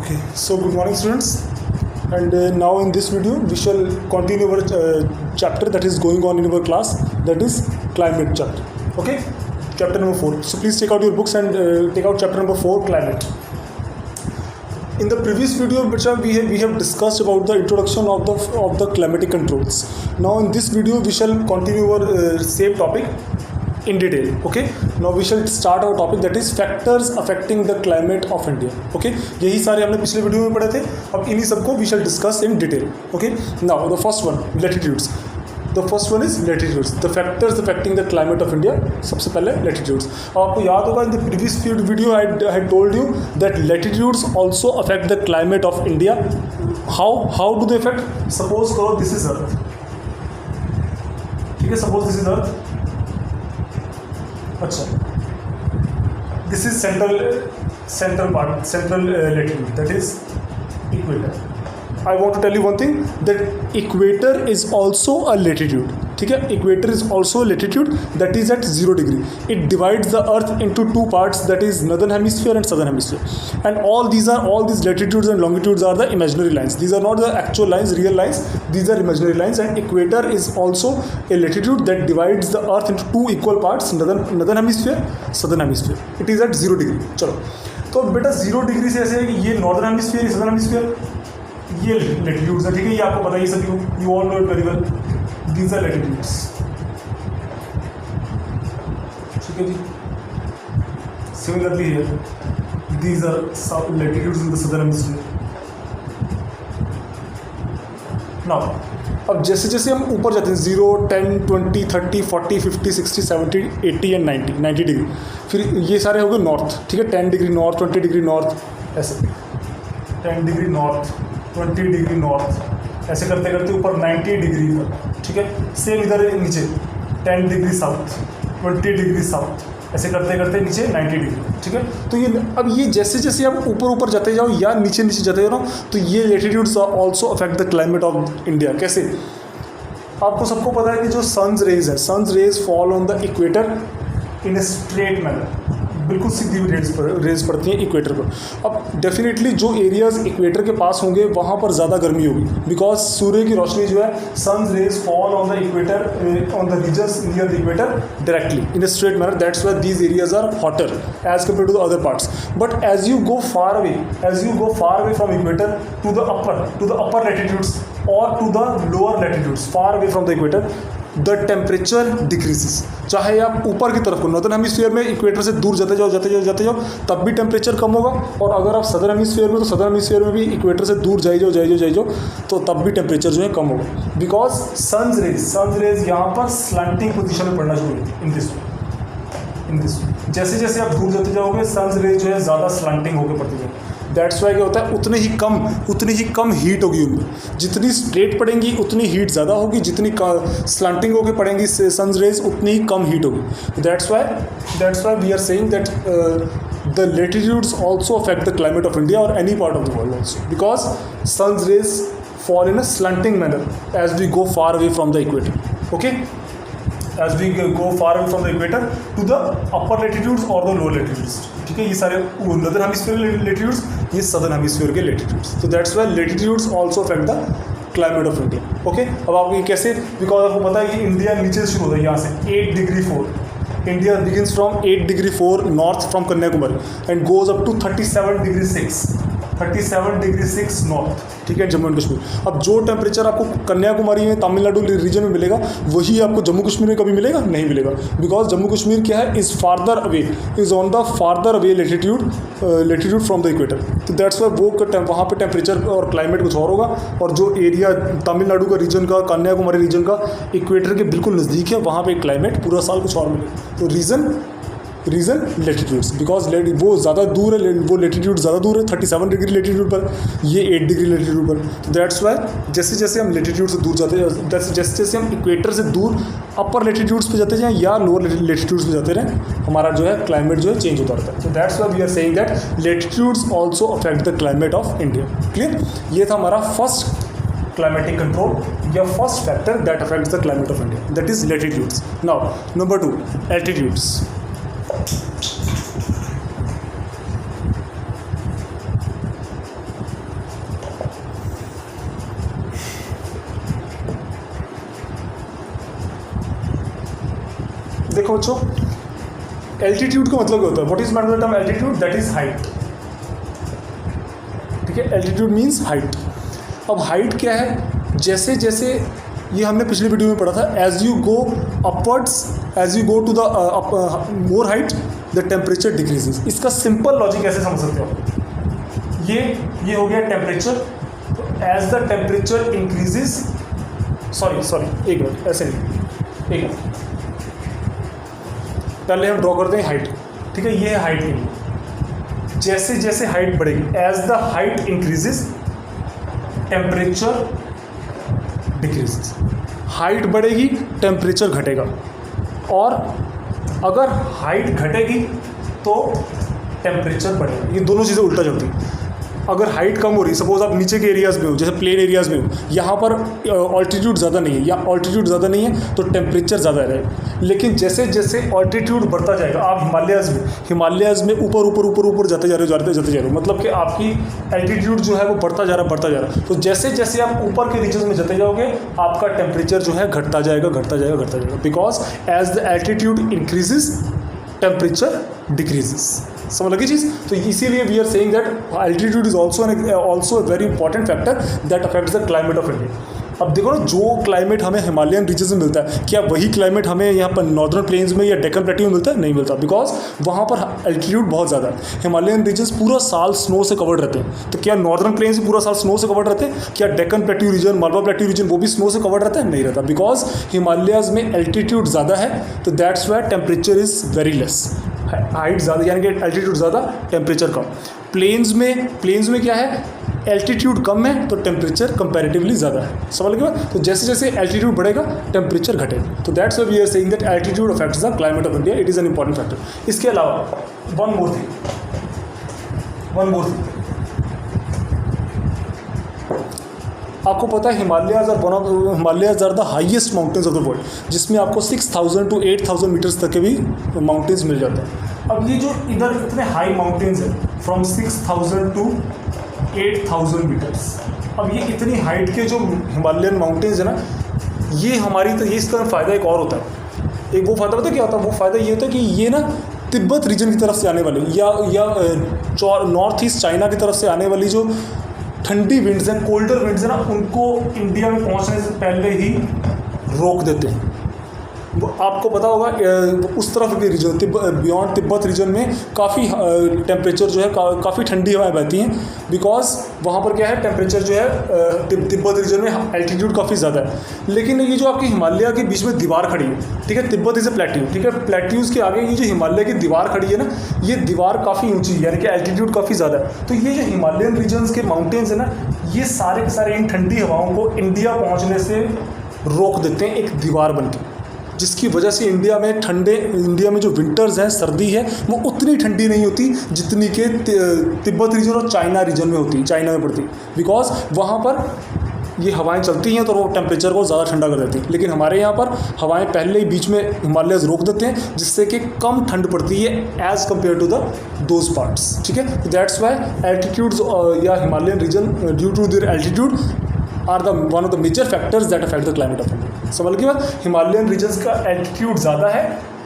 Okay, so good morning students, and now in this video we shall continue our chapter that is going on in our class, that is climate chapter. Okay, chapter number 4. So please take out your books and take out chapter number 4, climate. In the previous video we have discussed about the introduction of the climatic controls. Now in this video we shall continue our same topic in detail. Okay, now we shall start our topic, that is factors affecting the climate of India. Okay, यही सारे हमने पिछले video में पढ़े थे. अब इन्हीं सबको we shall discuss in detail. Okay, now the first one, latitudes. The first one is latitudes. The factors affecting the climate of India. सबसे पहले latitudes. अब आपको याद होगा in the previous video I had told you that latitudes also affect the climate of India. How do they affect? Suppose करो this is Earth. ठीक है, suppose this is Earth. अच्छा, this is central latitude, that is equator. I want to tell you one thing, that equator is also a latitude. ठीक है, equator is also a latitude that is at 0 degree. It divides the earth into two parts, that is northern hemisphere and southern hemisphere. And all these latitudes and longitudes are the imaginary lines. These are not the actual lines, real lines. These are imaginary lines. And equator is also a latitude that divides the earth into two equal parts, northern hemisphere, southern hemisphere. It is at 0 degree. चलो, तो बेटा 0 degree से ऐसे है कि ये northern hemisphere, southern hemisphere, ये latitudes है. ठीक है, ये आपको पता ही सभी, you all know it very well. These are latitudes. ठीक है जी. Similarly here, these are latitudes in the southern hemisphere. Now, अब जैसे जैसे हम ऊपर जाते हैं 0, 10, 20, 30, 40, 50, 60, 70, 80 एंड 90 डिग्री, फिर ये सारे हो गए नॉर्थ. ठीक है, 10 डिग्री नॉर्थ, 20 डिग्री नॉर्थ, ऐसे 10 डिग्री नॉर्थ, 20 डिग्री नॉर्थ, ऐसे करते करते ऊपर 90 डिग्री पर. ठीक है, सेम इधर नीचे 10 डिग्री साउथ, 20 डिग्री साउथ, ऐसे करते करते नीचे 90 डिग्री. ठीक है, तो ये अब ये जैसे जैसे आप ऊपर जाते जाओ या नीचे जाते जाओ ना, तो ये latitudes also affect the climate of India. कैसे? आपको सबको पता है कि जो सन्स रेज है, sun's rays fall on the equator in a straight manner, बिल्कुल सीधी रेज पड़ती हैं इक्वेटर पर. अब डेफिनेटली जो एरियाज इक्वेटर के पास होंगे वहाँ पर ज़्यादा गर्मी होगी, बिकॉज सूर्य की रोशनी जो है, sun's rays fall on the equator, on the regions near the equator directly in a straight manner. That's why these areas are hotter as compared to the other parts. But as you go far away from equator to the upper latitudes और to the lower latitudes far away from the equator, the temperature decreases. चाहे आप ऊपर की तरफ को northern hemisphere में equator से दूर जाते जाओ तब भी टेम्परेचर कम होगा, और अगर आप सदर्न हेमिस्फीयर में, तो सदर्न हेमिस्फीयर में भी इक्वेटर से दूर जाए जाओ तो तब भी टेम्परेचर जो है कम होगा, बिकॉज सन्स रेज यहाँ पर स्लैंटिंग पोजीशन में पड़ना शुरू होगी. इन दिस जैसे जैसे आप दूर जाते जाओगे सन्स रेज जो है ज़्यादा स्लैंटिंग होकर पड़ती है. दैट्स वाई क्या होता है, उतनी ही कम हीट होगी उनमें. जितनी स्ट्रेट पड़ेंगी उतनी हीट ज़्यादा होगी, जितनी स्लैंटिंग होकर पड़ेंगी सन्स रेज उतनी ही कम हीट होगी. That's why we are saying that the latitudes also affect the climate of India or any part of the world also, because sun's rays fall in a slanting manner as we go far away from the equator. Okay, as we go far away from the equator to the upper latitudes or the lower latitudes. ठीक है, ये सारे northern hemisphere latitudes, ये southern hemisphere के latitudes. So that's why latitudes also affect the climate of India. Okay, अब आपको ये कैसे, बिकॉज आपको पता है कि इंडिया नीचे से शुरू होता है, यहाँ से 8 degree 4. India begins from 8 degree 4 north from Kanyakumari and goes up to 37 degree 6 north. ठीक है, जम्मू एंड कश्मीर. अब जो टेम्परेचर आपको कन्याकुमारी में, तमिलनाडु रीजन में मिलेगा, वही आपको जम्मू कश्मीर में कभी मिलेगा नहीं मिलेगा, बिकॉज जम्मू कश्मीर क्या है, is on the farther away latitude from the equator. तो दैट्स वाई वहाँ पे टेम्परेचर और क्लाइमेट कुछ और होगा, और जो एरिया तमिलनाडु का रीजन का, कन्याकुमारी रीजन का इक्वेटर के बिल्कुल नज़दीक है, वहाँ पे क्लाइमेट पूरा साल कुछ और मिलेगा. तो रीज़न लेटिट्यूड्स, बिकॉज वो ज़्यादा दूर है, वो लेटिट्यूड ज़्यादा दूर है 37 डिग्री लेटिट्यूड पर, ये 8 डिग्री लेटिट्यूड पर. तो दैट्स वाई जैसे जैसे हम लेटिट्यूड से दूर जाते हैं, जैसे जैसे हम इक्वेटर से दूर अपर लेटिट्यूड्स पे जाते जाएँ या लोअर लेटिट्यूड्स पे जाते रहें, हमारा जो है क्लाइमेट जो है चेंज होता रहता है. तो that's why we are saying that latitudes also affect the climate of India. Clear? ये था हमारा फर्स्ट climatic control या first factor that affects the climate of India, that is latitudes. Now number 2, altitudes. देखो बच्चों, altitude का मतलब क्या होता है? What is mean by the term altitude? That is height. ठीक है, एल्टीट्यूड मीन्स हाइट। अब हाइट क्या है? जैसे जैसे ये हमने पिछले वीडियो में पढ़ा था, as you go upwards, as you go to the more height the temperature decreases. इसका सिंपल लॉजिक ऐसे समझ सकते हो, ये हो गया टेम्परेचर। तो as the temperature increases, sorry एक मिनट, ऐसे नहीं, एक मिनट, पहले हम ड्रॉ करते हैं हाइट। ठीक है, ये है हाइट के लिए। जैसे जैसे हाइट बढ़ेगी, as the height increases temperature decreases. Height बढ़ेगी, टेम्परेचर घटेगा। और अगर हाइट घटेगी तो टेम्परेचर बढ़ेगा। ये दोनों चीज़ें उल्टा चलती हैं। अगर हाइट कम हो रही है, सपोज आप नीचे के एरियाज़ में हो, जैसे प्लेन एरियाज़ में हो, यहाँ पर ऑल्टीट्यूड ज़्यादा नहीं है या ऑल्टीट्यूड ज़्यादा नहीं है तो टेम्परेचर ज़्यादा रहेगा। लेकिन जैसे जैसे ऑल्टीट्यूड बढ़ता जाएगा, आप हिमालयाज़ में ऊपर जाते जा रहे हो, मतलब कि आपकी एल्टीट्यूड जो है वो बढ़ता जा रहा है। तो जैसे जैसे आप ऊपर के रीजन में जाते जाओगे, आपका टेम्परेचर जो है घटता जाएगा। Because as the altitude increases temperature decreases. समझ लगी चीज़? तो इसीलिए we are saying that altitude is also a very important factor that affects the climate of India. अब देखो ना, जो क्लाइमेट हमें हिमालयन रीजन में मिलता है, क्या वही क्लाइमेट हमें यहाँ पर नॉर्दर्न प्लेन्स में या डेक्कन प्लेट्यू में मिलता है? नहीं मिलता, बिकॉज वहाँ पर एल्टीट्यूड बहुत ज़्यादा है। हिमालयन रीजन्स पूरा साल स्नो से कवर्ड रहते हैं। तो क्या नॉर्दर्न प्लेन्स पूरा साल स्नो से कवर्ड रहते हैं? क्या Deccan plateau region, Malwa plateau region वो भी स्नो से कवर्ड रहता है? नहीं रहता, बिकॉज हिमालयाज में एल्टीट्यूड ज़्यादा है। तो that's Y temperature is very less. Height ज़्यादा यानी कि एल्टीट्यूड ज़्यादा, टेम्परेचर कम। प्लेन्स में क्या है? एल्टीट्यूड कम है तो टेम्परेचर कंपैरेटिवली ज़्यादा है। समझ गए? तो जैसे जैसे एल्टीट्यूड बढ़ेगा, टेम्परेचर घटेगा। तो that's why we are saying that altitude affects the climate of India. It is an important factor. इसके अलावा वन मोर थिंग, आपको पता है Himalayas are the highest mountains of the world, जिसमें आपको 6000 to 8000 मीटर्स तक के भी माउंटेन्स मिल जाते हैं। अब ये जो इधर इतने हाई माउंटेन्स हैं, फ्रॉम 6000 to 8000 मीटर्स, अब ये इतनी हाइट के जो हिमालयन माउंटेन्स है ना, ये हमारी तो ये इसका फ़ायदा एक और होता है। एक वो फ़ायदा पता है क्या होता है? वो फ़ायदा ये होता है कि ये ना तिब्बत रीजन की तरफ से आने वाली या नॉर्थ ईस्ट चाइना की तरफ से आने वाली जो ठंडी विंड्स हैं, कोल्डर विंड्स हैं ना, उनको इंडिया में पहुंचने से पहले ही रोक देते हैं। वो आपको पता होगा, उस तरफ के रीजन बियॉन्ड तिब्बत रीजन में काफ़ी टेम्परेचर जो है काफ़ी ठंडी हवाएं बहती हैं। बिकॉज वहाँ पर क्या है, टेम्परेचर जो है तिब्बत रीजन में एल्टीट्यूड काफ़ी ज़्यादा है। लेकिन ये जो आपकी हिमालय के बीच में दीवार खड़ी है, ठीक है, तिब्बत इज़ ए प्लेट्यू, ठीक है, प्लेट्यूज़ के आगे ये जो हिमालय की दीवार खड़ी है ना, ये दीवार काफ़ी ऊँची है, यानी कि एल्टीट्यूड काफ़ी ज़्यादा है। तो ये जो हिमालयन रीजन्स के माउंटेन्स है ना, ये सारे के सारे इन ठंडी हवाओं को इंडिया पहुँचने से रोक देते हैं एक दीवार बन के, जिसकी वजह से इंडिया में जो विंटर्स हैं, सर्दी है, वो उतनी ठंडी नहीं होती जितनी कि तिब्बत रीजन और चाइना रीजन में होती है, चाइना में पड़ती है। बिकॉज वहाँ पर ये हवाएं चलती हैं तो वो टेम्परेचर को ज़्यादा ठंडा कर देती हैं। लेकिन हमारे यहाँ पर हवाएं पहले ही बीच में हिमालयस रोक देते हैं, जिससे कि कम ठंड पड़ती है as compare to those parts. ठीक है, दैट्स वाई एल्टीट्यूड्स या Himalayan region due to their altitude are one of the major factors that affect the climate of India. समझ के बाद हिमालयन रीजन्स का एल्टीट्यूड ज़्यादा है,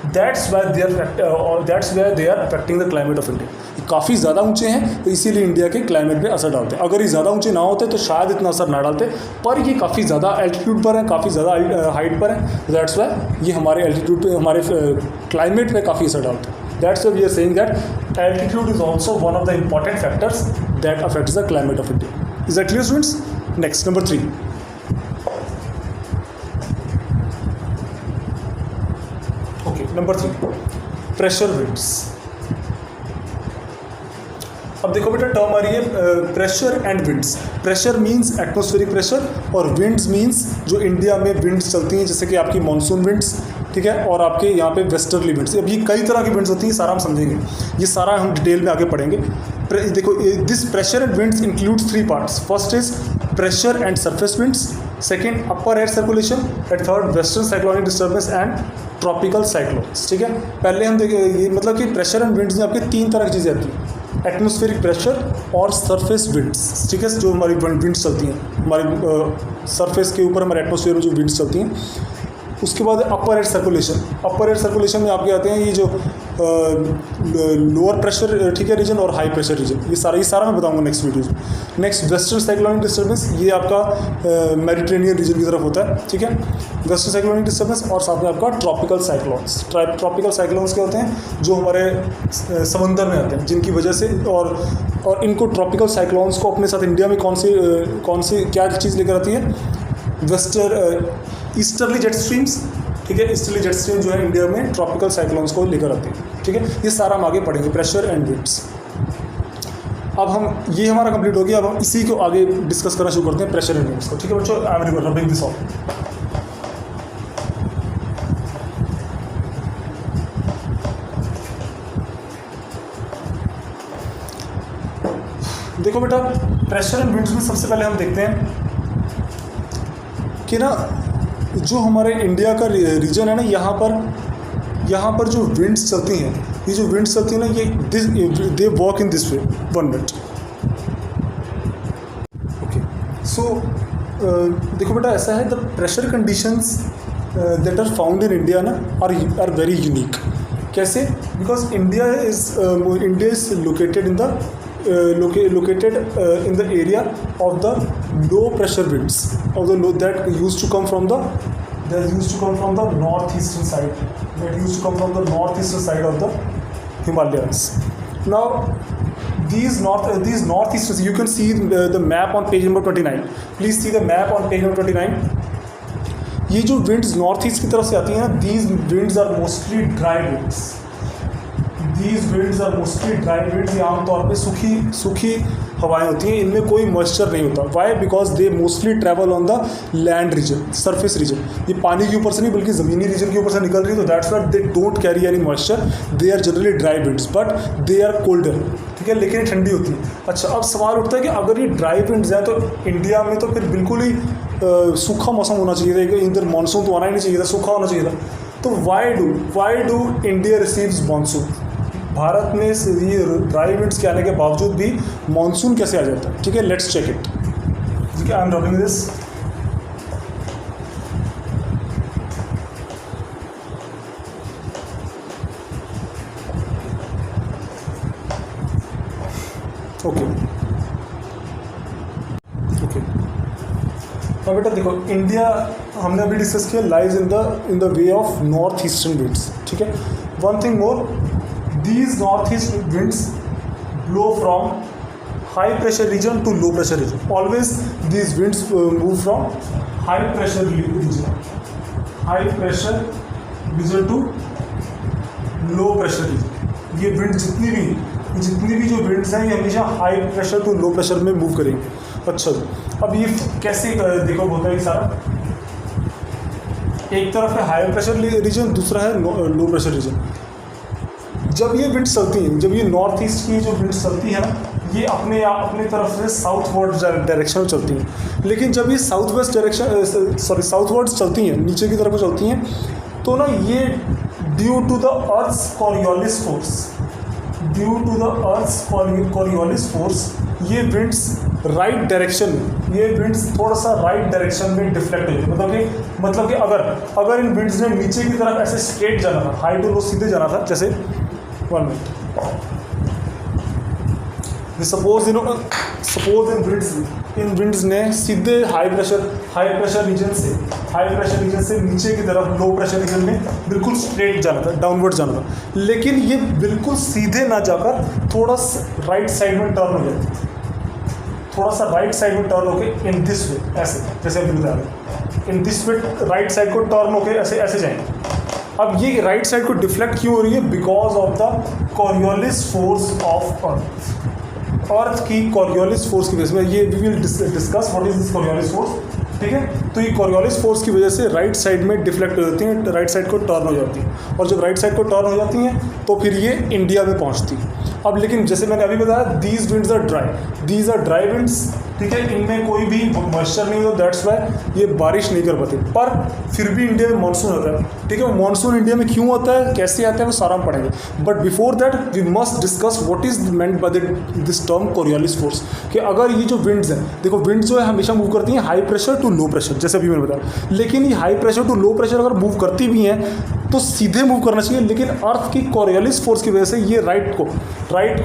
that's why they are affecting the climate of India. काफ़ी ज़्यादा ऊंचे हैं तो इसीलिए इंडिया के क्लाइमेट पे असर डालते हैं। अगर ये ज़्यादा ऊंचे ना होते तो शायद इतना असर ना डालते, पर ये काफ़ी ज़्यादा एल्टीट्यूड पर है, काफ़ी ज़्यादा हाइट पर है। दैट्स वाई ये हमारे एल्टीट्यूड पे, हमारे क्लाइमेट पे काफ़ी असर डालते हैं। That's why we are saying that altitude is also one of the important factors that affects the climate of India. Is that clear students? Next, number 3। Number 3, pressure winds. अब देखो बेटा, टर्म आ रही है pressure and winds. Pressure means atmospheric pressure और winds means जो India में winds चलती हैं, जैसे कि आपकी मानसून विंड्स, ठीक है, और आपके यहाँ पे वेस्टर्ली विंड्स। अब ये कई तरह की विंड्स होती हैं, सारा हम समझेंगे, ये सारा हम डिटेल में आगे पढ़ेंगे। देखो, this pressure and winds includes 3 parts. First is pressure and surface winds, second upper air circulation, and third western cyclonic disturbance and tropical cyclones. ठीक है, पहले हम देखें, ये मतलब कि प्रेशर एंड विंड्स में आपके 3 तरह की चीज़ें आती हैं, एटमॉस्फेरिक प्रेशर और सरफेस विंड्स। ठीक है, जो हमारी विंड्स चलती हैं, हमारे सरफेस के ऊपर हमारे एटमॉस्फेयर में जो विंड्स चलती हैं, उसके बाद अपर एयर सर्कुलेशन। अपर एयर सर्कुलेशन में आपके आते हैं ये जो लोअर प्रेशर, ठीक है, रीजन और हाई प्रेशर रीजन। ये सारा मैं बताऊंगा नेक्स्ट वीडियो में। नेक्स्ट वेस्टर्न साइक्लोनिक डिस्टर्बेंस, ये आपका मेडिटेरेनियन रीजन की तरफ होता है, ठीक है, वेस्टर्न साइक्लोनिक डिस्टर्बेंस। और साथ में आपका ट्रॉपिकल साइक्लोन्स। ट्रॉपिकल साइक्लोन्स क्या होते हैं, जो हमारे समंदर में आते हैं, जिनकी वजह से और इनको ट्रॉपिकल साइक्लोन्स को अपने साथ इंडिया में कौन सी क्या चीज़ लेकर आती है, ईस्टर्ली जेट स्ट्रीम्स, ठीक है, ईस्टर्ली जेट स्ट्रीम जो है इंडिया में ट्रॉपिकल साइक्लोन्स को लेकर आती है, ठीक है। ये सारा हम आगे पढ़ेंगे, प्रेशर एंड विंड्स। अब हम ये हमारा कंप्लीट हो गया। अब हम इसी को आगे डिस्कस करना शुरू करते हैं, प्रेशर एंड विंड्स को, ठीक है बच्चों। आई एम रबिंग दिस ऑफ। देखो बेटा, प्रेशर एंड विंड्स में सबसे पहले हम देखते हैं कि ना जो हमारे इंडिया का रीजन है ना, यहाँ पर जो विंड्स चलती हैं, ये जो विंड्स चलती हैं ना, ये they walk in this way. 1 minute. Okay, so देखो बेटा, ऐसा है, the pressure conditions that are found in India ना आर वेरी यूनिक। कैसे? Because India is located in the in the area of the low pressure winds that used to come from the northeastern side, of the Himalayas. Now these northeastern, you can see the map on page number 29. Please see the map on page number 29. ये जो winds north east की तरफ से आती हैं ना, these winds are mostly dry winds. These winds are mostly dry winds. ये आमतौर पे सूखी हवाएं होती हैं, इनमें कोई मॉइस्चर नहीं होता। Why? Because they mostly travel on the land region, surface region. ये पानी के ऊपर से नहीं बल्कि ज़मीनी रीजन के ऊपर से निकल रही है, तो that's why they don't carry any moisture. They are generally dry winds but they are colder, ठीक है, लेकिन ठंडी होती है। अच्छा, अब सवाल उठता है कि अगर ये ड्राई विंड्स हैं तो इंडिया में तो फिर बिल्कुल ही सूखा मौसम होना चाहिए था, इधर मानसून तो आना ही नहीं चाहिए था, सूखा होना चाहिए था। तो why do India receives monsoon? Bharat में ये ड्राई विंड्स के आने के बावजूद भी मानसून कैसे आ जाता है? ठीक है, लेट्स चेक इट। ठीक है, I am rubbing this. Okay, अब बेटा देखो, इंडिया हमने अभी डिस्कस किया lies in the way of north eastern winds, ठीक है। One thing more, these northeast winds blow from high pressure region to low pressure region. Always these winds move from high pressure region to low pressure region. ये wind जितनी भी जो winds हैं, ये हमेशा high pressure to low pressure में move करेंगे। अच्छा, अब ये कैसे देखो होता है ये सारा? एक तरफ है हाई प्रेशर रीजन, दूसरा है लो प्रेशर रीजन। जब ये विंड्स चलती हैं, जब ये नॉर्थ ईस्ट की जो विंड्स चलती है ना, ये अपने तरफ से साउथ वर्ड डायरेक्शन में चलती हैं। लेकिन जब ये साउथ वर्ड्स चलती हैं, नीचे की तरफ चलती हैं, तो ना ये due to the earth's Coriolis force ये विंड्स राइट डायरेक्शन में, ये विंड्स थोड़ा सा राइट डायरेक्शन में डिफ्लेक्ट होती है। मतलब कि अगर इन विंड्स ने नीचे की तरफ ऐसे स्ट्रेट जाना था, हाई टू लो सीधे जाना था, जैसे 1 मिनट, सपोज इन विंड्स ने सीधे हाई प्रेशर रीजन से नीचे की तरफ लो प्रेशर रीजन में बिल्कुल स्ट्रेट जाना था, डाउनवर्ड जाना था। लेकिन ये बिल्कुल सीधे ना जाकर थोड़ा राइट साइड में टर्न हो जाती, थोड़ा सा राइट साइड में टर्न होके इन दिस वे, ऐसे जैसे अभी बता रहे, इन दिस वे राइट साइड को टर्न होके ऐसे जाएंगे। अब ये राइट साइड को डिफ्लेक्ट क्यों हो रही है? Because of the Coriolis force of earth की कॉरियोलिस फोर्स की वजह से। ये we will discuss what is this Coriolis force, ठीक है। तो ये कॉरियोलिस फोर्स की वजह से राइट साइड में डिफ्लेक्ट हो जाती हैं, राइट साइड को टर्न हो जाती हैं, और जब राइट साइड को टर्न हो जाती हैं तो फिर ये इंडिया में पहुंचती है। अब लेकिन जैसे मैंने अभी बताया, these winds are dry winds ठीक है, इनमें कोई भी मॉइस्चर नहीं होता, दैट्स वाई ये बारिश नहीं कर पाते। पर फिर भी इंडिया में मानसून होता है, ठीक है। वो मानसून इंडिया में क्यों होता है, कैसे आता है, वो सारा हम पढ़ेंगे। But before that we must discuss what is meant by this term Coriolis force. कि अगर ये जो विंड्स हैं, देखो विंड्स जो है हमेशा मूव करती हैं high pressure to low pressure, जैसे अभी मैंने बताया। लेकिन ये high pressure to low pressure अगर मूव करती भी हैं तो सीधे मूव करना चाहिए, लेकिन अर्थ की कोरियोलिस फोर्स की वजह से ये राइट को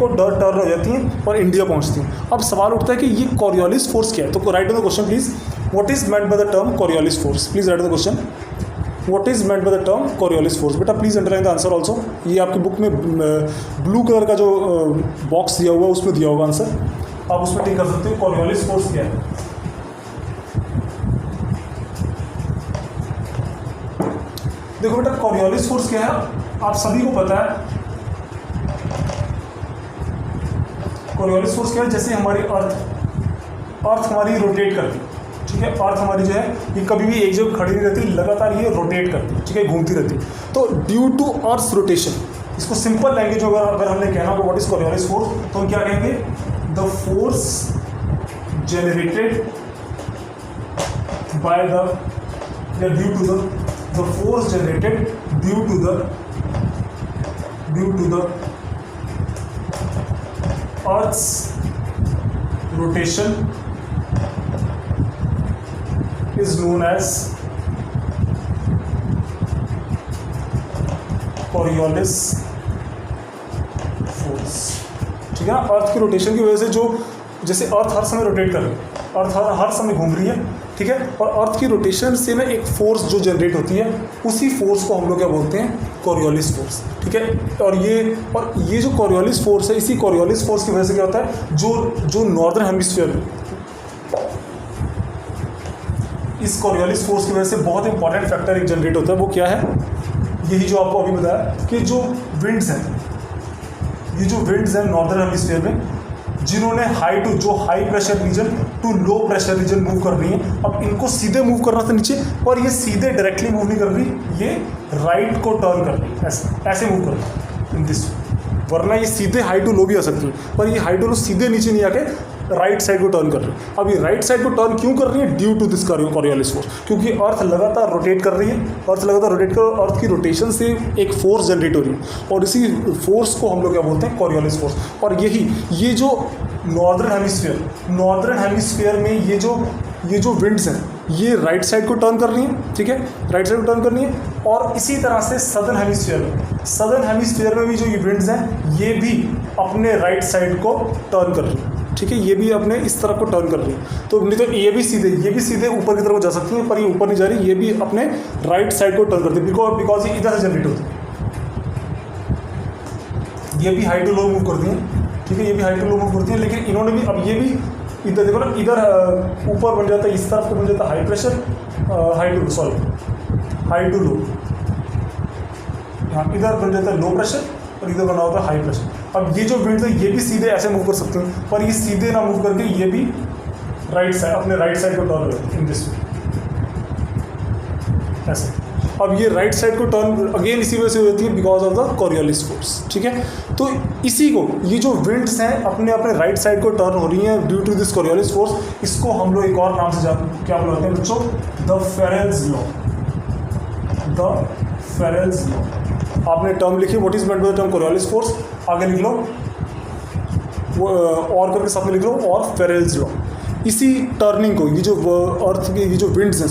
टर्न हो जाती हैं और इंडिया पहुंचती हैं। अब सवाल उठता है कि ये कोरियोलिस फोर्स क्या है। तो write on the question please, what is meant by the term Coriolis force, please write on the question, what is meant by the term Coriolis force. बेटा please underline the answer also. ये आपकी book में blue colour का जो box दिया हुआ है उसमें दिया होगा आंसर, आप उसमें टिक कर सकते हो। कोरियोलिस फोर्स क्या है, देखो बेटा कोरियोलिस फोर्स क्या है आप सभी को पता है। कोरियोलिस फोर्स क्या है, जैसे हमारी अर्थ हमारी रोटेट करती है, ठीक है। अर्थ हमारी जो है ये कभी भी एक जगह खड़ी नहीं रहती, लगातार ये रोटेट करती है, ठीक है, घूमती रहती है। तो ड्यू टू अर्थ्स रोटेशन, इसको सिंपल लैंग्वेज में अगर हमने कहना हो व्हाट इज कोरियोलिस फोर्स, तो हम क्या कहेंगे, the force generated by the या due to the force generated due to the Earth's rotation is known as Coriolis force, ठीक है। अर्थ की रोटेशन की वजह से जो, जैसे अर्थ हर समय रोटेट कर रही है, अर्थ हर समय घूम रही है, ठीक है, और अर्थ की रोटेशन से ना एक फोर्स जो जनरेट होती है, उसी फोर्स को हम लोग क्या बोलते हैं, कोरियोलिस फोर्स, ठीक है। और ये जो कोरियोलिस फोर्स है, इसी कोरियोलिस फोर्स की वजह से क्या होता है, जो नॉर्दर्न हेमिस्फीयर में, इस कोरियोलिस फोर्स की वजह से बहुत इंपॉर्टेंट फैक्टर एक जनरेट होता है। वो क्या है, यही जो आपको अभी बताया कि जो विंड्स हैं, ये जो विंड्स हैं नॉर्दर्न हेमिस्फीयर में, जिन्होंने high pressure region to low pressure region move कर रही हैं, अब इनको सीधे मूव करना था नीचे, पर ये सीधे डायरेक्टली मूव नहीं कर रही, ये राइट को टर्न कर रही है, ऐसे मूव कर रही है इन दिस। वरना ये सीधे हाई टू लो भी आ सकती है, पर ये हाई टू लो सीधे नीचे नहीं आके राइट साइड को टर्न कर रही है। अब ये राइट साइड को टर्न क्यों कर रही है, due to this Coriolis force, क्योंकि अर्थ लगातार रोटेट कर रही है, अर्थ की रोटेशन से एक फोर्स जनरेट हो रही है, और इसी फोर्स को हम लोग क्या बोलते हैं, कोरियोलिस फोर्स। और ये जो नॉर्दर्न हेमिस्फीयर में ये जो विंड्स हैं, ये राइट साइड को टर्न कर रही हैं, ठीक है, राइट साइड को टर्न कर रही हैं। और इसी तरह से सदर्न हेमिस्फीयर में भी जो ये विंड्स हैं, ये भी अपने राइट साइड को टर्न कर रही हैं, ठीक है, ये भी अपने इस तरफ को टर्न कर रही है। तो नहीं तो ये भी सीधे ऊपर की तरफ जा सकती है, पर ये ऊपर नहीं जा रही, ये भी अपने राइट साइड को टर्न करती है, बिकॉज ये इधर से जनरेट होती है। ये भी हाई टू लो मूव करती हैं, ठीक है, ये भी हाई टू लो मूव करती है, लेकिन इन्होंने भी, अब ये भी इधर देखो ना, इधर ऊपर बन जाता है, इस तरफ को बन जाता है हाई प्रेशर, हाई टू लो, हाँ, इधर बन जाता है लो प्रेशर और इधर बना होता है हाई प्रेशर। अब ये जो विंड्स है, ये भी सीधे ऐसे मूव कर सकते हैं, पर ये सीधे ना मूव करके ये भी अपने राइट साइड को टर्न करते हैं इन दिस वे, ऐसे। अब ये राइट साइड को टर्न अगेन इसी वजह से हो जाती है, because of the Coriolis force, ठीक है। तो इसी को, ये जो विंड्स हैं अपने राइट साइड को टर्न हो रही हैं due to this Coriolis force, इसको हम लोग एक और नाम से क्या बुलाते हैं बच्चों, द फेरेल्स लॉ। आपने टर्म लिखी, what is meant by the term Coriolis force, आगे लिख लो, वो और करके साथ में लिख लो, और फेरेल्स लॉ। इसी टर्निंग को, ये जो अर्थ के ये जो विंड्स हैं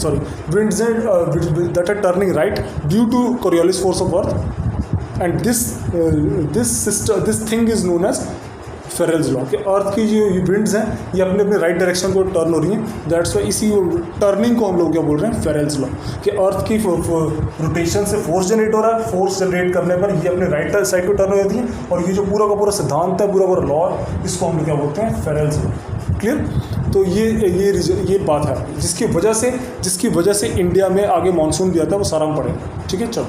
that are turning right due to Coriolis force of earth, and this thing is known as Ferrel's law. कि अर्थ की जो विंड्स हैं, ये अपने राइट डायरेक्शन को टर्न हो रही हैं, दैट्स वाई इसी टर्निंग को हम लोग क्या बोल रहे हैं, फेरेल्स लॉ। कि अर्थ की रोटेशन से फोर्स जनरेट हो रहा है, फोर्स जनरेट करने पर ये अपने राइट साइड को टर्न हो जाती है, और ये जो पूरा का पूरा सिद्धांत है, पूरा लॉ, इसको हम लोग क्या बोलते हैं, फेरेल्स लॉ। क्लियर। तो ये बात है जिसकी वजह से इंडिया में आगे मानसून भी आता है, वो सारा हम पढ़ेंगे, ठीक है। चलो,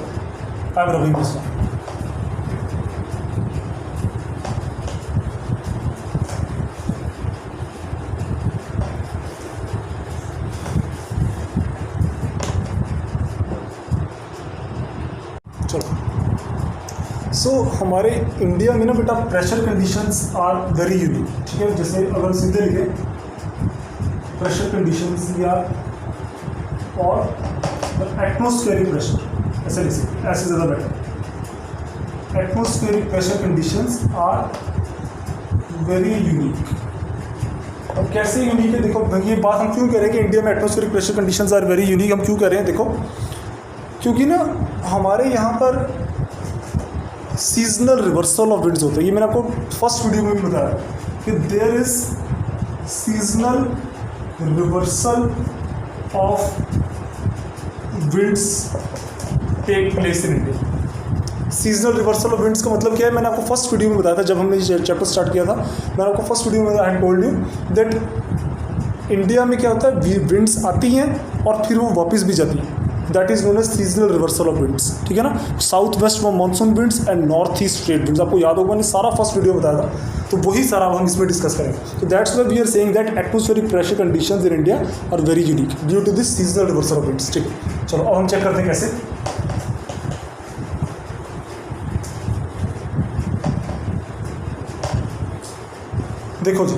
I am Ravindra Krishna. So हमारे इंडिया में ना बेटा pressure conditions are very unique, ठीक है। जैसे अगर सीधे लिखे प्रेशर कंडीशंस या और एटमॉस्फेरिक प्रेशर, ऐसे लिख सकते, ऐसे ज़्यादा better. Atmospheric pressure conditions are very unique. अब कैसे यूनिक है देखो, ये बात हम क्यों कह रहे हैं कि इंडिया में atmospheric pressure conditions are very unique, हम क्यों कह रहे हैं देखो, क्योंकि ना हमारे यहाँ पर सीजनल रिवर्सल ऑफ विंड्स होता है। ये मैंने आपको फर्स्ट वीडियो में भी बताया कि there is seasonal reversal of winds take place in India. Seasonal reversal of winds का मतलब क्या है, मैंने आपको फर्स्ट वीडियो में बताया था जब हमने ये चैप्टर स्टार्ट किया था। मैंने आपको फर्स्ट वीडियो में I told you that India में क्या होता है, विंड्स आती हैं और फिर वो वापस भी जाती हैं। That is known as seasonal reversal of winds, ठीक है ना। South west monsoon winds and north east trade winds, आपको याद होगा मैंने सारा फर्स्ट वीडियो बताया था, तो वही सारा हम इसमें डिस्कस करेंगे। तो that's why we are saying that atmospheric pressure conditions in India are very unique due to this seasonal reversal of winds, ठीक है। चलो अब हम चेक करते हैं कैसे। देखो जी,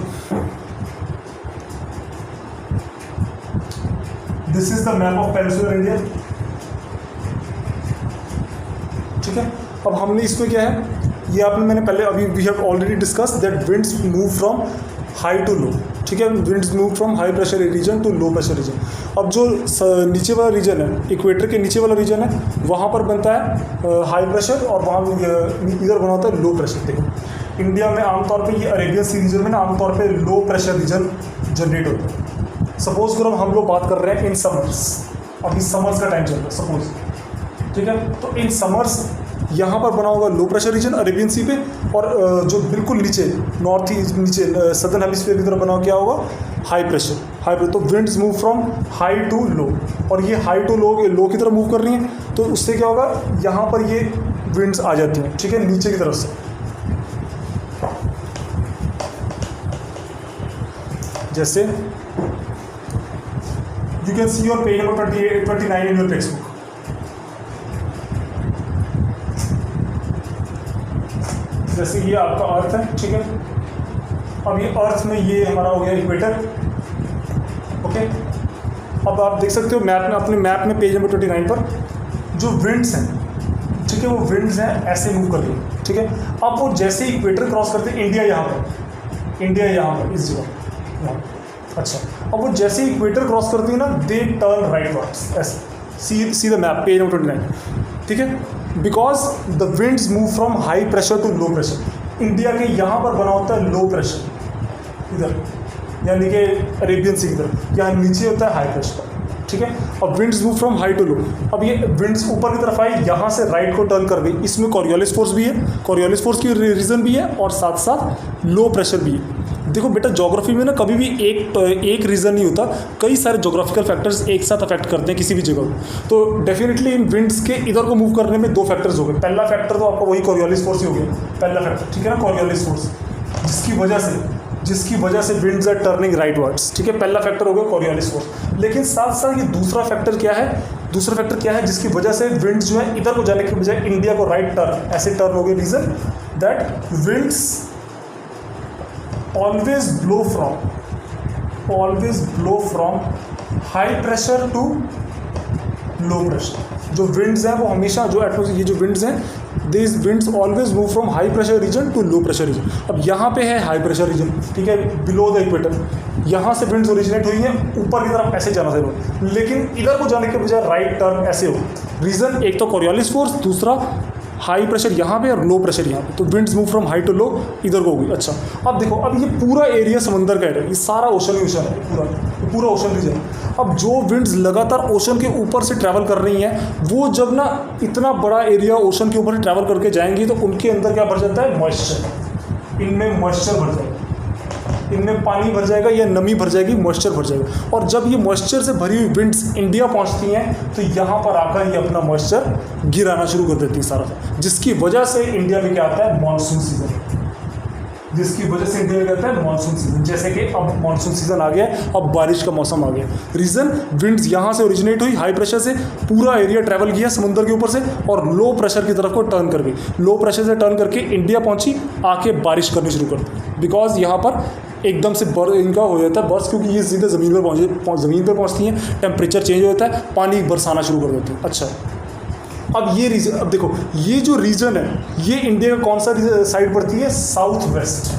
this is the map of peninsular India, ठीक है। अब हमने इसमें क्या है, ये आपने मैंने पहले अभी we have already discuss that winds move from high to low, ठीक है। Winds move from high pressure region to low pressure region. अब जो नीचे वाला रीजन है, इक्वेटर के नीचे वाला रीजन है, वहाँ पर बनता है हाई प्रेशर और वहाँ इधर बना होता है लो प्रेशर। देखो इंडिया में आमतौर पे ये अरेबियन सी रीजन में ना आमतौर पे लो प्रेशर रीजन जनरेट होता है। सपोज करो हम लोग बात कर रहे हैं इन समर्स, अभी समर्स का टाइम चल रहा है सपोज, ठीक है। तो इन समर्स यहाँ पर बना होगा low pressure region Arabian sea पे, और जो बिल्कुल नीचे नॉर्थ ईस्ट नीचे सदर्न हेमिस्फीयर की तरफ बना क्या होगा, हाई प्रेशर। तो winds move from high to low, और ये हाई टू लो की तरफ मूव कर रही हैं, तो उससे क्या होगा, यहाँ पर ये विंड्स आ जाती हैं, ठीक है, नीचे की तरफ से। जैसे you can see your page number 29 in your textbook. जैसे ये आपका अर्थ है, ठीक है। अब ये अर्थ में ये हमारा हो गया इक्वेटर, ओके। अब आप देख सकते हो मैप में, अपने मैप में पेज नंबर 29 पर जो विंड्स हैं, ठीक है, वो विंड्स हैं ऐसे मूव कर रही है, ठीक है। अब वो जैसे इक्वेटर क्रॉस करते हैं, इंडिया यहाँ पर इस जगह यहाँ, अच्छा। अब वो जैसे ही इक्वेटर क्रॉस करती है ना, दे टर्न राइट वर्ड्स, ऐसे see the map page number 29, ठीक है। Because the winds move from high pressure to low pressure. India के यहाँ पर बना होता है लो प्रेशर इधर, यानी कि अरेबियन सी की तरफ, यहाँ नीचे होता है हाई प्रेशर, ठीक है। अब winds move from high to low, अब ये विंड्स ऊपर की तरफ आई, यहाँ से राइट को टर्न कर गई। इसमें कॉरियोलिस फोर्स भी है, कॉरियोलिस फोर्स की रीजन भी है, और साथ साथ लो प्रेशर भी है। देखो बेटा, ज्योग्राफी में ना कभी भी एक रीज़न नहीं होता, कई सारे ज्योग्राफिकल फैक्टर्स एक साथ अफेक्ट करते हैं किसी भी जगह को। तो डेफिनेटली इन विंड्स के इधर को मूव करने में दो फैक्टर्स हो गए। पहला फैक्टर तो आपका वही कॉरियोलिस फोर्स ही हो गया, पहला फैक्टर, ठीक है ना, कॉरियोलिस फोर्स, जिसकी वजह से winds are turning rightwards, ठीक है। पहला फैक्टर हो गया कॉरियोलिस फोर्स। लेकिन साथ साथ ये दूसरा फैक्टर क्या है, जिसकी वजह से विंड्स जो है इधर को जाने के बजाय इंडिया को राइट टर्न, ऐसे टर्न हो गए। Reason that winds always blow from high pressure to low pressure। जो winds हैं वो हमेशा, जो एटमॉस्फेयर, ये जो winds हैं, these winds always move from high pressure region to low pressure region। अब यहाँ पे है हाई प्रेशर रीजन, ठीक है, बिलो द इक्वेटर, यहाँ से विंड्स ओरिजिनेट हुई हैं, ऊपर की तरफ ऐसे जाना था, लेकिन इधर को जाने के बजाय राइट टर्न ऐसे हो। रीजन एक तो कॉरियोलिस फोर्स, दूसरा हाई प्रेशर यहाँ पे और लो प्रेशर यहाँ पे, तो winds move from high to low, इधर को होगी। अच्छा, अब देखो, अब ये पूरा एरिया समंदर का है, ये सारा ओशन है, पूरा ओशन रीजन। अब जो विंड्स लगातार ओशन के ऊपर से ट्रैवल कर रही हैं, वो जब ना इतना बड़ा एरिया ओशन के ऊपर से ट्रैवल करके जाएंगी, तो उनके अंदर क्या भर जाता है, मॉइस्चर। इनमें मॉइस्चर भर जाएगा, इनमें पानी भर जाएगा या नमी भर जाएगी, मॉइस्चर भर जाएगा। और जब ये मॉइस्चर से भरी हुई विंड्स इंडिया पहुंचती हैं, तो यहाँ पर आकर ये अपना मॉइस्चर गिराना शुरू कर देती है सारा, जिसकी वजह से इंडिया में क्या आता है, मानसून सीजन, जैसे कि अब मानसून सीजन आ गया, अब बारिश का मौसम आ गया। रीज़न, विंड्स यहाँ से ओरिजिनेट हुई हाई प्रेशर से, पूरा एरिया ट्रैवल किया समुद्र के ऊपर से, और लो प्रेशर की तरफ को टर्न कर गई। लो प्रेशर से टर्न करके इंडिया पहुँची, आके बारिश करनी शुरू कर दी, बिकॉज यहाँ पर एकदम से इनका हो जाता है बर्स्ट, क्योंकि ये सीधे ज़मीन पर पहुँचती हैं, टेम्परेचर चेंज हो जाता है, पानी बरसाना शुरू कर देते हैं। अच्छा, अब ये रीजन, अब देखो ये जो रीजन है ये इंडिया का कौन सा साइड पड़ती है, साउथ वेस्ट।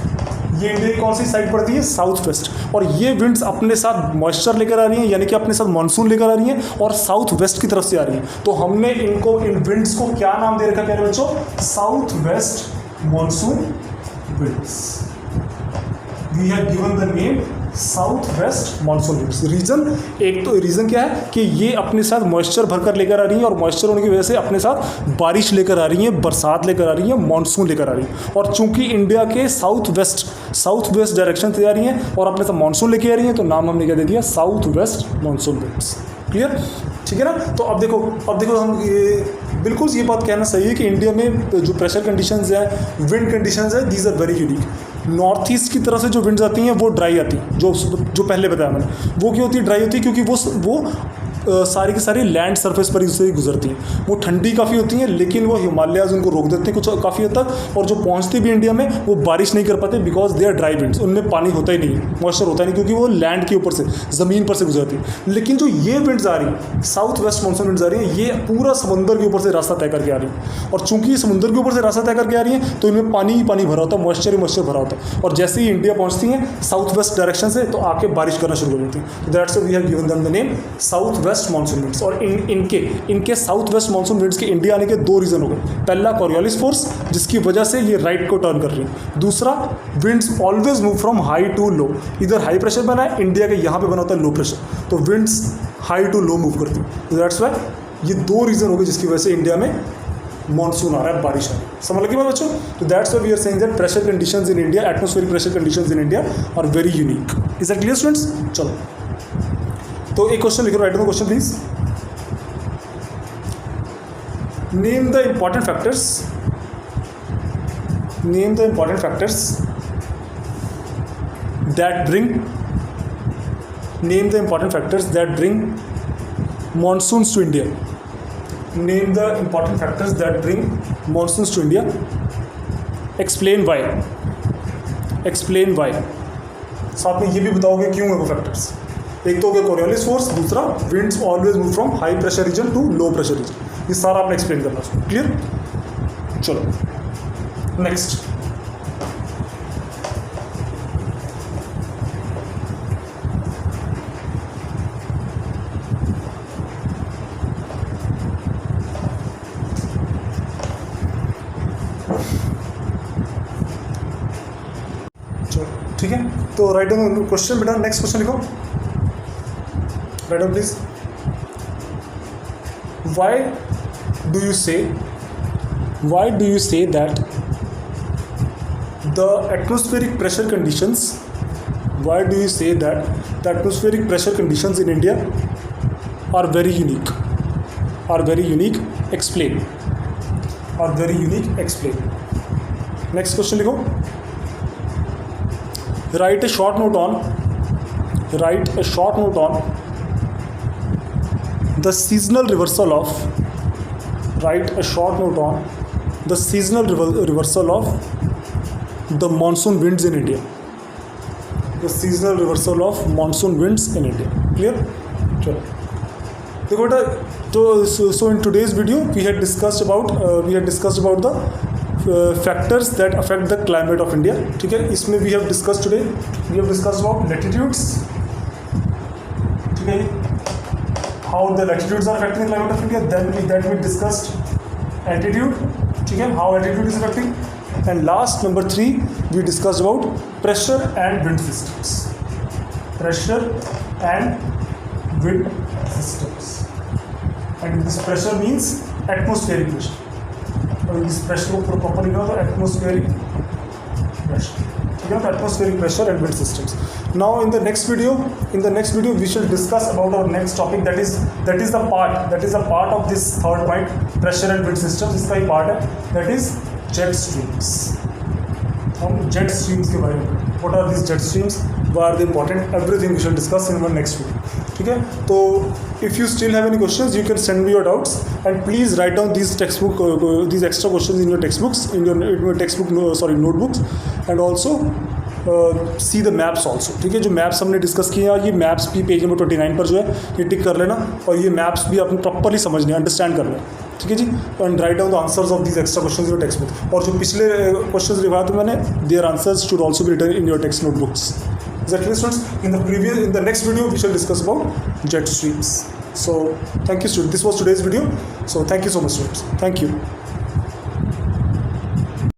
ये इंडिया की कौन सी साइड पड़ती है, साउथ वेस्ट। और ये विंड्स अपने साथ मॉइस्चर लेकर आ रही हैं, यानी कि अपने साथ मानसून लेकर आ रही हैं और साउथ वेस्ट की तरफ से आ रही हैं। तो हमने इनको, इन विंड्स को क्या नाम दे रखा है प्यारे बच्चों, south west monsoon winds. We have given the name south west monsoon winds. Reason, एक तो रीज़न क्या है कि ये अपने साथ मॉइस्चर भरकर लेकर आ रही हैं और मॉइस्चर होने की वजह से अपने साथ बारिश लेकर आ रही हैं, बरसात लेकर आ रही हैं, मानसून लेकर आ रही हैं। और चूंकि इंडिया के साउथ वेस्ट डायरेक्शन से आ रही हैं और अपने साथ मानसून लेके आ रही हैं, तो नाम हमने क्या दे दिया, south west monsoon winds. Clear, ठीक है ना। तो अब देखो हम ये बिल्कुल ये बात कहना सही है कि इंडिया में जो प्रेशर कंडीशंस है, विंड कंडीशंस है, these are very unique. North east की तरफ से जो विंड्स आती हैं वो ड्राई आती हैं, जो पहले बताया मैंने, वो क्यों होती है, ड्राई होती है क्योंकि वो सारी की सारी लैंड सरफेस पर उससे गुजरती हैं। वो ठंडी काफ़ी होती हैं, लेकिन वो हिमालयाज उनको रोक देते हैं कुछ काफ़ी हद तक, और जो पहुंचती भी इंडिया में वो बारिश नहीं कर पाते, because they are dry winds, उनमें पानी होता ही नहीं, मॉइस्चर होता ही नहीं, क्योंकि वो लैंड के ऊपर से, ज़मीन पर से गुजरती है। लेकिन जो ये विंड्स आ रही, साउथ वेस्ट मानसून विंड्स आ रही हैं, ये पूरा समुंदर के ऊपर से रास्ता तय करके आ रही है। और चूंकि समुंदर के ऊपर से रास्ता तय करके आ रही हैं, तो इनमें पानी ही पानी भरा होता है, मॉइस्चर ही मॉइस्चर भरा होता है। और जैसे ही इंडिया पहुंचती हैं साउथ वेस्ट डायरेक्शन से, तो आके बारिश करना शुरू कर देती हैं। That's why we have given them the name south west monsoon winds. और इनके साउथ वेस्ट मानसून विंड्स के इंडिया आने के दो रीजन हो गए। पहला, कॉरियोलिस फोर्स, जिसकी वजह से ये राइट को टर्न कर रही है। दूसरा, winds always move from high to low. इधर हाई प्रेशर बना है, इंडिया के यहाँ पे बना होता है लो प्रेशर, तो winds high to low move करती है। दैट्स व्हाई ये दो रीजन हो गए जिसकी वजह से इंडिया में मानसून आ रहा है, बारिश आ रही है। समझ लगी बात बच्चों। तो that's why we are saying that pressure conditions in India, atmospheric pressure conditions in India are very unique. Is that clear students. चलो, तो एक क्वेश्चन लिखो, write down the question please. Name the important factors that bring monsoons to India. Name the important factors that bring monsoons to India. Explain why. साथ में ये भी बताओगे क्यों है वो फैक्टर्स। एक तो हो गया कोरियोलिस फोर्स, दूसरा winds always move from high pressure region to low pressure region. ये सारा आपने एक्सप्लेन करना है। क्लियर। चलो नेक्स्ट। चलो ठीक है, तो राइट डाउन क्वेश्चन बेटा, नेक्स्ट क्वेश्चन लिखो, write down please. Why do you say that the atmospheric pressure conditions in India are very unique? Explain. Next question लिखो। Write a short note on the seasonal reversal of the monsoon winds in India. Clear? चलो देखो बेटा, तो so in today's video we had discussed about the factors that affect the climate of India. ठीक है, इसमें we have discussed about latitudes, ठीक है, how the latitudes are affecting the climate of India. Then we discussed altitude, ठीक है, how altitude is affecting, and last number 3 we discussed about pressure and wind systems. And this pressure means atmospheric pressure, और इस pressure को proper लिखना तो atmospheric pressure, ठीक है, atmospheric pressure and wind systems. Now in the next video we shall discuss about our next topic, that is the part of this third point, pressure and wind systems. इसका ही part है, that is jet streams. हम jet streams के बारे में, what are these jet streams, why are they important, everything we shall discuss in our next video. ठीक है, तो if you still have any questions you can send me your doubts, and please write down these extra questions in your textbooks, notebooks, and also see the maps also, ठीक है। जो maps हमने discuss किए हैं, ये maps भी page number 29 पर जो है ये टिक कर लेना, और ये मैप्स भी आपने प्रॉपरली समझने, अंडरस्टैंड कर लें, ठीक है जी। And write down the answers of these extra question in your textbook. और जो पिछले क्वेश्चन लिखवाए थे मैंने, their answers should also be written in your text notebooks. Is that clear, students? In the next video, we shall discuss about jet streams. So, thank you, students. This was today's video. So, thank you so much, students. Thank you.